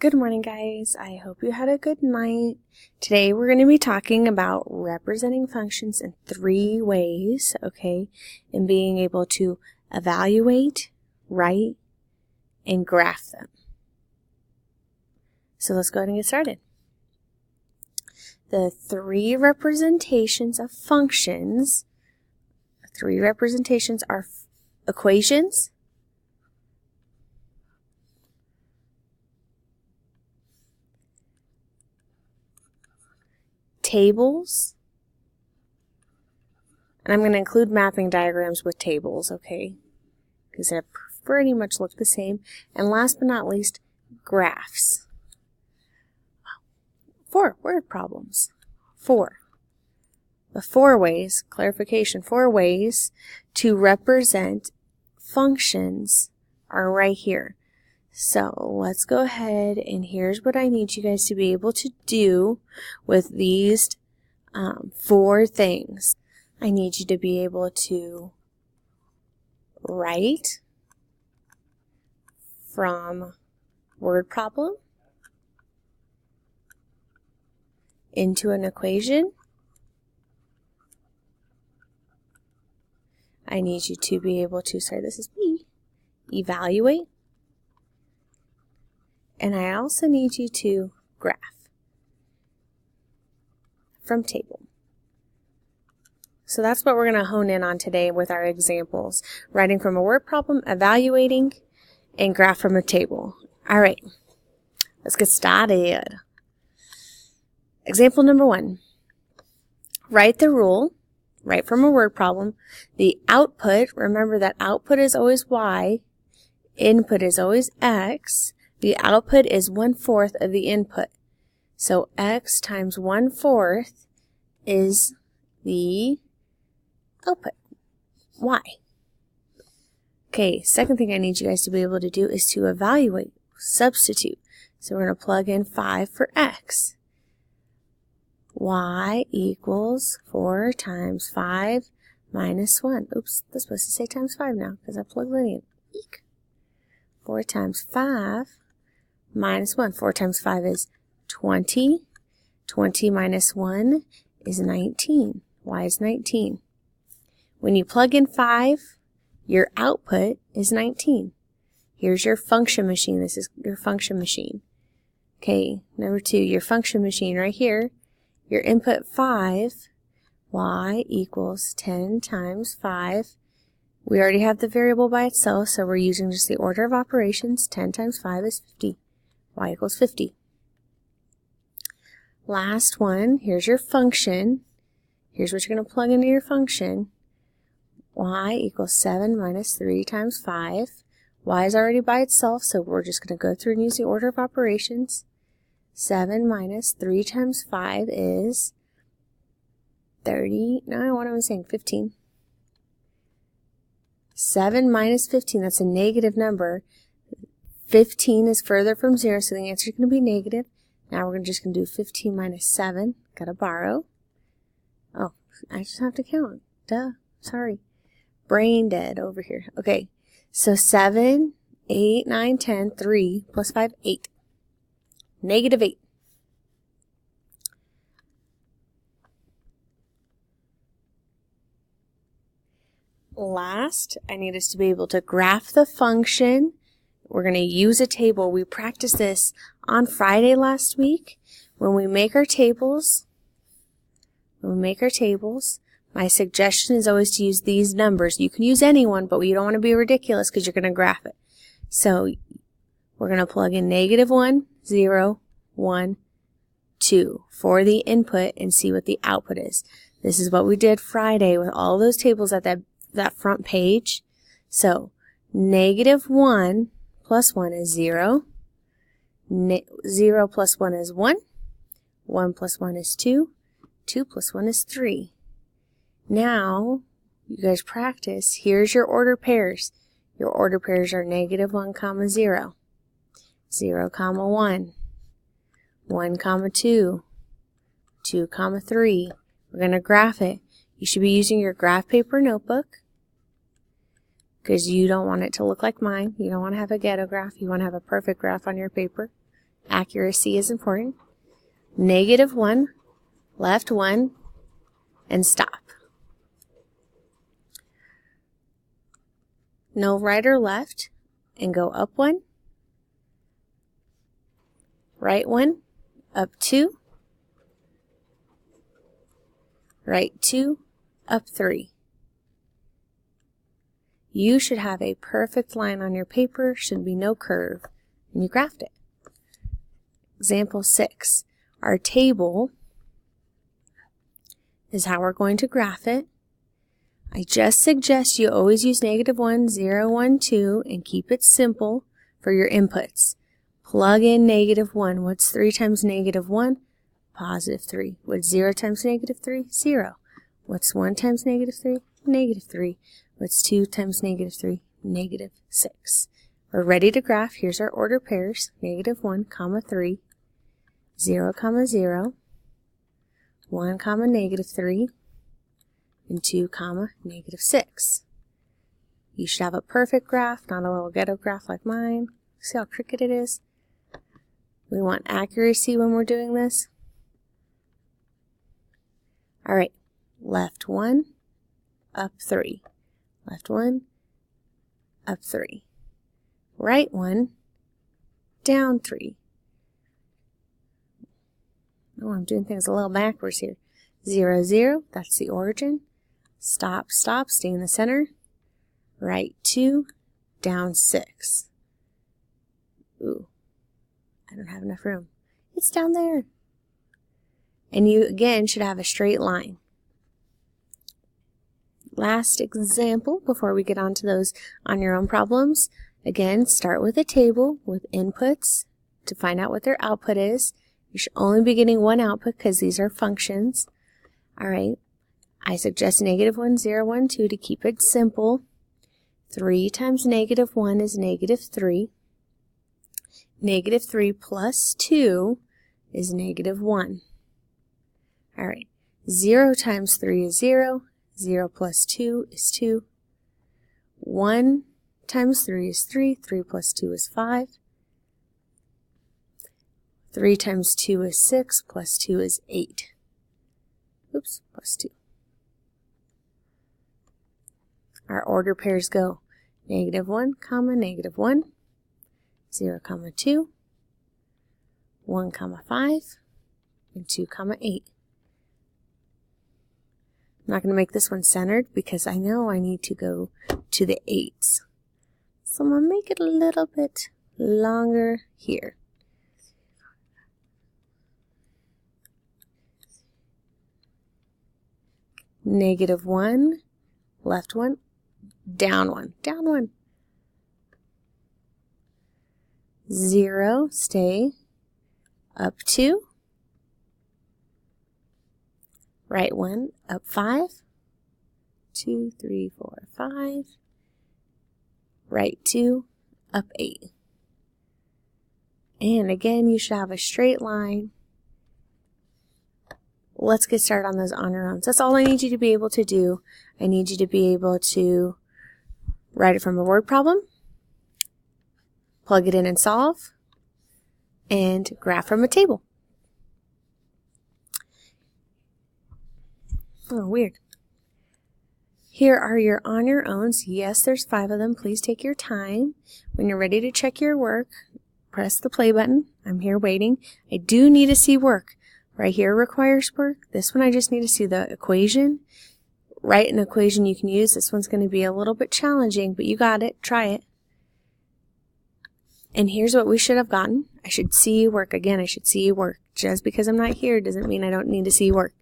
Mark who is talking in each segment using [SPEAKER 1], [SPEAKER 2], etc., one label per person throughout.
[SPEAKER 1] Good morning, guys. I hope you had a good night. Today we're going to be talking about representing functions in 3 ways, okay? And being able to evaluate, write, and graph them. So let's go ahead and get started. The 3 representations of functions, 3 representations are equations, tables, and I'm going to include mapping diagrams with tables, okay? Because they pretty much look the same. And last but not least, graphs. 4 word problems. 4. The 4 ways, clarification, 4 ways to represent functions are right here. So let's go ahead, and here's what I need you guys to be able to do with these 4 things. I need you to be able to write from word problem into an equation. I need you to be able to, this is me, evaluate. And I also need you to graph from table. So that's what we're going to hone in on today with our examples. Writing from a word problem, evaluating, and graph from a table. All right, let's get started. Example number 1. Write the rule, write from a word problem. The output, remember that output is always Y, input is always X. The output is 1/4 of the input. So X times 1/4 is the output, Y. Okay, second thing I need you guys to be able to do is to evaluate, substitute. So we're going to plug in 5 for X. Y equals 4 times 5 minus 1. Oops, that's supposed to say times 5 now because I plugged that in. Eek. 4 times 5 minus 1. 4 times 5 is 20. 20 minus 1 is 19. Y is 19. When you plug in 5, your output is 19. Here's your function machine. This is your function machine. Okay, number 2, your function machine right here. Your input 5, Y equals 10 times 5. We already have the variable by itself, so we're using just the order of operations. 10 times 5 is 50. Y equals 50. Last one, here's your function. Here's what you're going to plug into your function. Y equals 7 minus 3 times 5. Y is already by itself, so we're just going to go through and use the order of operations. 7 minus 3 times 5 is 30. No, what am I saying? 15. 7 minus 15, that's a negative number. 15 is further from 0, so the answer is going to be negative. Now we're just going to do 15 minus 7. Got to borrow. Oh, I just have to count. Duh. Sorry. Brain dead over here. Okay, so 7, 8, 9, 10, 3 plus 5, 8. Negative 8. Last, I need us to be able to graph the function. We're going to use a table. We practiced this on Friday last week. When we make our tables, my suggestion is always to use these numbers. You can use any one, but you don't want to be ridiculous because you're going to graph it. So we're going to plug in -1, 0, 1, 2 for the input and see what the output is. This is what we did Friday with all those tables at that front page. So -1 plus 1 is 0. 0 plus 1 is 1. 1 plus 1 is 2. 2 plus 1 is 3. Now, you guys practice. Here's your order pairs. Your order pairs are -1, 0. 0, 1. 1, 2. 2, 3. We're going to graph it. You should be using your graph paper notebook because you don't want it to look like mine. You don't want to have a ghetto graph. You want to have a perfect graph on your paper. Accuracy is important. -1, left 1, and stop. No right or left, and go up 1, right 1, up 2, right 2, up 3. You should have a perfect line on your paper, should be no curve, and you graphed it. Example 6. Our table is how we're going to graph it. I just suggest you always use -1, 0, 1, 2, and keep it simple for your inputs. Plug in -1. What's 3 times -1? +3. What's 0 times -3? 0. What's 1 times -3? -3. What's 2 times -3? -6. We're ready to graph. Here's our order pairs. -1, 3, 0, 0, 1, -3, and 2, -6. You should have a perfect graph, not a little ghetto graph like mine. See how crooked it is? We want accuracy when we're doing this. All right, left 1, up 3. Left 1, up 3. Right 1, down 3. Oh, I'm doing things a little backwards here. 0, 0, that's the origin. Stop, stop, stay in the center. Right 2, down 6. Ooh, I don't have enough room. It's down there. And you, again, should have a straight line. Last example before we get on to those on your own problems. Again, start with a table with inputs to find out what their output is. You should only be getting one output because these are functions. All right, I suggest -1, 0, 1, 2 to keep it simple. 3 times -1 is -3. -3 plus 2 is -1. All right, 0 times 3 is 0. 0 plus 2 is 2. 1 times 3 is 3. 3 plus 2 is 5. 3 times 2 is 6. Plus 2 is 8. Oops, plus 2. Our order pairs go -1, -1, 0, 2, 1, 5, and 2, 8. I'm not going to make this one centered because I know I need to go to the 8s. So I'm going to make it a little bit longer here. -1, left 1, down 1, down 1. 0, stay, up 2. Right 1, up 5, 2, 3, 4, 5, right 2, up 8. And again, you should have a straight line. Let's get started on those on your own. So that's all I need you to be able to do. I need you to be able to write it from a word problem, plug it in and solve, and graph from a table. Oh, weird. Here are your on your owns. Yes, there's 5 of them. Please take your time. When you're ready to check your work, press the play button. I'm here waiting. I do need to see work. Right here requires work. This one I just need to see the equation. Write an equation you can use. This one's going to be a little bit challenging, but you got it. Try it. And here's what we should have gotten. I should see you work. Again, I should see you work. Just because I'm not here doesn't mean I don't need to see you work.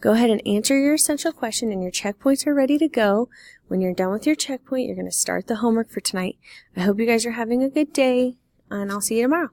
[SPEAKER 1] Go ahead and answer your essential question and your checkpoints are ready to go. When you're done with your checkpoint, you're going to start the homework for tonight. I hope you guys are having a good day, and I'll see you tomorrow.